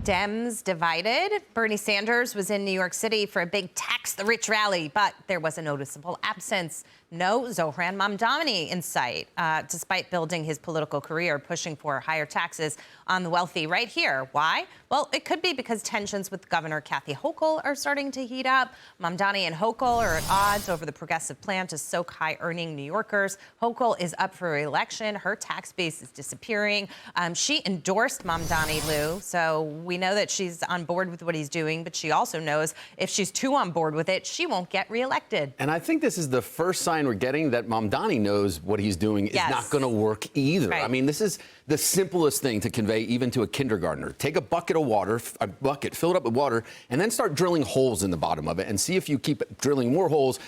Dems divided. Bernie Sanders was in New York City for a big tax the rich rally, but there was a noticeable absence. No Zohran Mamdani in sight, despite building his political career pushing for higher taxes on the wealthy right here. Why? Well, it could be because tensions with Governor Kathy Hochul are starting to heat up. Mamdani and Hochul are at odds over the progressive plan to soak high-earning New Yorkers. Hochul is up for re-election. Her tax base is disappearing. She endorsed Mamdani, Lou, so we know that she's on board with what he's doing, but she also knows if she's too on board with it, she won't get reelected. And I think this is the first sign we're getting that Mamdani knows what he's doing is not going to work either. Right. I mean, this is the simplest thing to convey even to a kindergartner. Take a bucket of water, fill it up with water, and then start drilling holes in the bottom of it and see if you keep drilling more holes,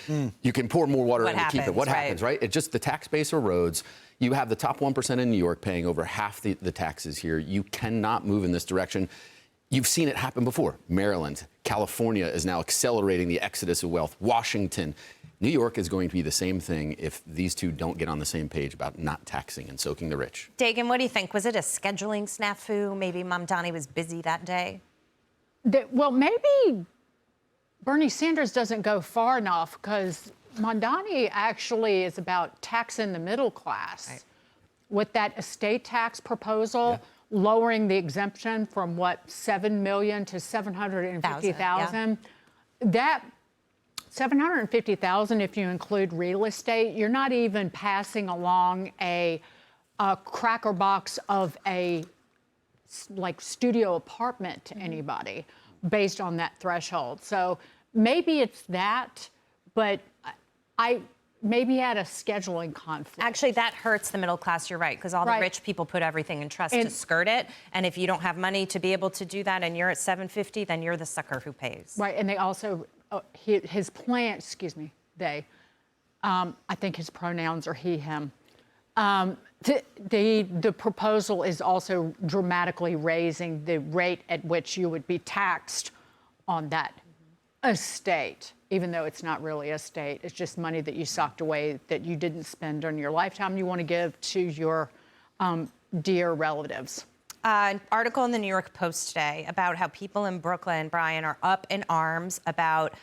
you can pour more water in and keep it. What happens, right? It just, the tax base erodes. You have the top 1% in New York paying over half the taxes here. You cannot move in this direction. You've seen it happen before. Maryland, California is now accelerating the exodus of wealth. Washington. New York is going to be the same thing if these two don't get on the same page about not taxing and soaking the rich. Dagan, what do you think? Was it a scheduling snafu? Maybe Mamdani was busy that day? Well, maybe Bernie Sanders doesn't go far enough because Mamdani actually is about taxing the middle class. Right. With that estate tax proposal, lowering the exemption from, what, $7 million to $750,000. That $750,000, if you include real estate, you're not even passing along a cracker box of a studio apartment to anybody based on that threshold. So maybe it's that, but maybe at a scheduling conflict. Actually, that hurts the middle class, you're right, because all the rich people put everything in trust to skirt it. And if you don't have money to be able to do that and you're at $750, then you're the sucker who pays. Right, and they also, his plan, I think his pronouns are he, him. The proposal is also dramatically raising the rate at which you would be taxed on that estate, even though it's not really estate. It's just money that you socked away that you didn't spend during your lifetime you want to give to your dear relatives. An article in the New York Post today about how people in Brooklyn, Brian, are up in arms about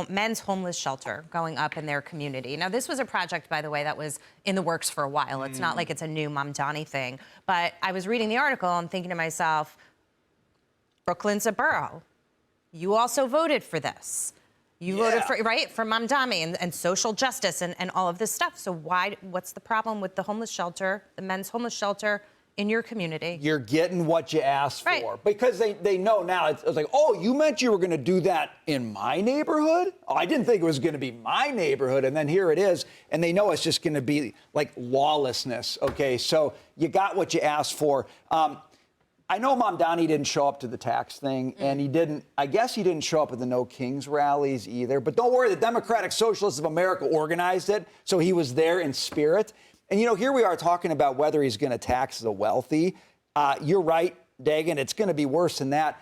men's homeless shelter going up in their community. Now, this was a project, by the way, that was in the works for a while. It's not like it's a new Mamdani thing. But I was reading the article and thinking to myself, Brooklyn's a borough. You also voted for this. You voted for, for Mamdani and social justice and all of this stuff. So what's the problem with the homeless shelter, the men's homeless shelter in your community? You're getting what you asked for. Because they know now. It's like, oh, you meant you were going to do that in my neighborhood? Oh, I didn't think it was going to be my neighborhood. And then here it is. And they know it's just going to be like lawlessness. Okay, so you got what you asked for. I know Mamdani didn't show up to the tax thing, and I guess he didn't show up at the No Kings rallies either. But don't worry, the Democratic Socialists of America organized it, so he was there in spirit. And, here we are talking about whether he's going to tax the wealthy. You're right, Dagan, it's going to be worse than that.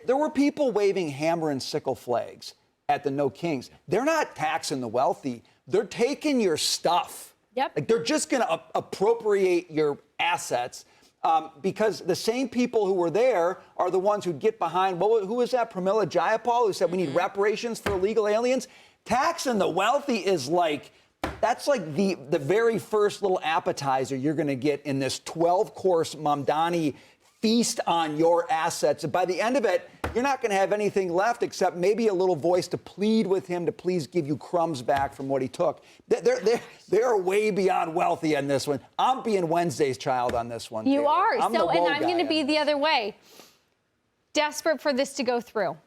There were people waving hammer and sickle flags at the No Kings. They're not taxing the wealthy. They're taking your stuff. Yep. Like, they're just going to appropriate your assets. Because the same people who were there are the ones who get behind, who was that, Pramila Jayapal, who said we need reparations for illegal aliens? Taxing the wealthy is that's like the very first little appetizer you're going to get in this 12-course Mamdani feast on your assets. And by the end of it, you're not going to have anything left except maybe a little voice to plead with him to please give you crumbs back from what he took. They're way beyond wealthy on this one. I'm being Wednesday's child on this one. You are. And I'm going to be the other way. Desperate for this to go through.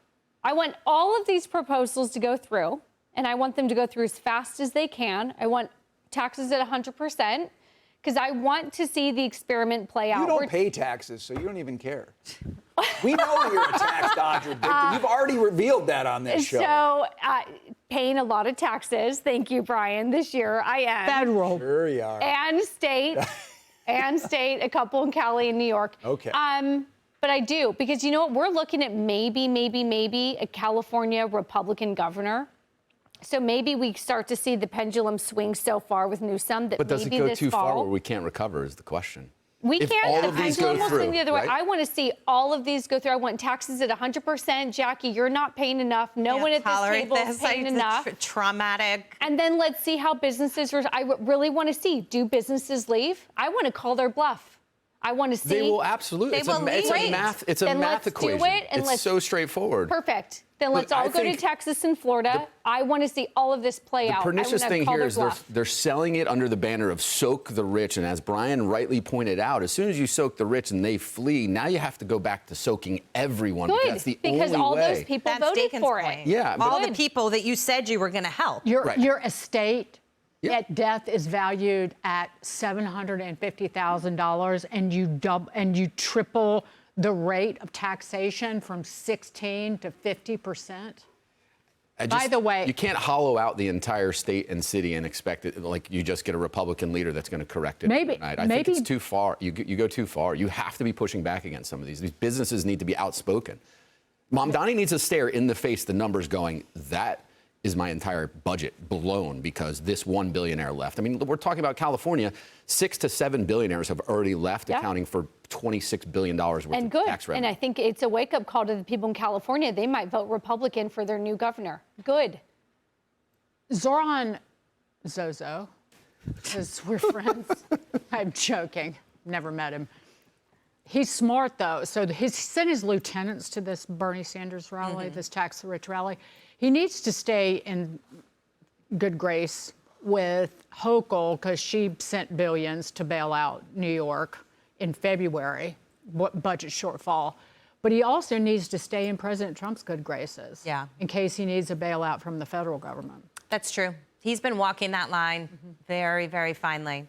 I want all of these proposals to go through, and I want them to go through as fast as they can. I want taxes at 100%. Because I want to see the experiment play out. You don't pay taxes, so you don't even care. We know you're a tax dodger, Victor. You've already revealed that on this show. So, paying a lot of taxes. Thank you, Brian. This year, I am. Federal. Sure you are. And state. A couple in Cali and New York. Okay. But I do, because you know what? We're looking at maybe a California Republican governor. So maybe we start to see the pendulum swing so far with Newsom that but does maybe it go this too fall, far where we can't recover is the question. We If can't. all The of these pendulum go will swing through, the other way. right? I want to see all of these go through. I want taxes at 100%. Jackie, you're not paying enough. No one at this table is paying enough. Traumatic. And then let's see how businesses. I really want to see. Do businesses leave? I want to call their bluff. I want to see. They will absolutely. They will It's a leave. math. It's a Then math let's equation. do it, and it's let's- so straightforward. Perfect. Then Look, let's all I go to think Texas and Florida. I want to see all of this play The out. pernicious I wanna thing call here their is bluff. they're selling it under the banner of soak the rich. And as Brian rightly pointed out, as soon as you soak the rich and they flee, now you have to go back to soaking everyone. Good, That's the because only all way. those people That's voted Dakin's for point. it. Yeah, but- All the Good. people that you said you were going to help. Your estate Yeah. at death is valued at $750,000, and you triple the rate of taxation from 16 to 50%. By the way, you can't hollow out the entire state and city and expect it like you just get a Republican leader that's going to correct it Maybe- overnight. I think it's too far. You go too far. You have to be pushing back against some of these. These businesses need to be outspoken. Mamdani needs to stare in the face the numbers going, that is my entire budget blown because this one billionaire left. I mean, we're talking about California. 6 to 7 billionaires have already left, Yeah. accounting for $26 billion worth And of good. tax revenue. And I think it's a wake-up call to the people in California. They might vote Republican for their new governor. Good. Zoran Zozo, because we're friends. I'm joking. Never met him. He's smart, though. So he sent his lieutenants to this Bernie Sanders rally, this tax the rich rally. He needs to stay in good grace with Hochul because she sent billions to bail out New York in February, budget shortfall. But he also needs to stay in President Trump's good graces in case he needs a bailout from the federal government. That's true. He's been walking that line very, very finely.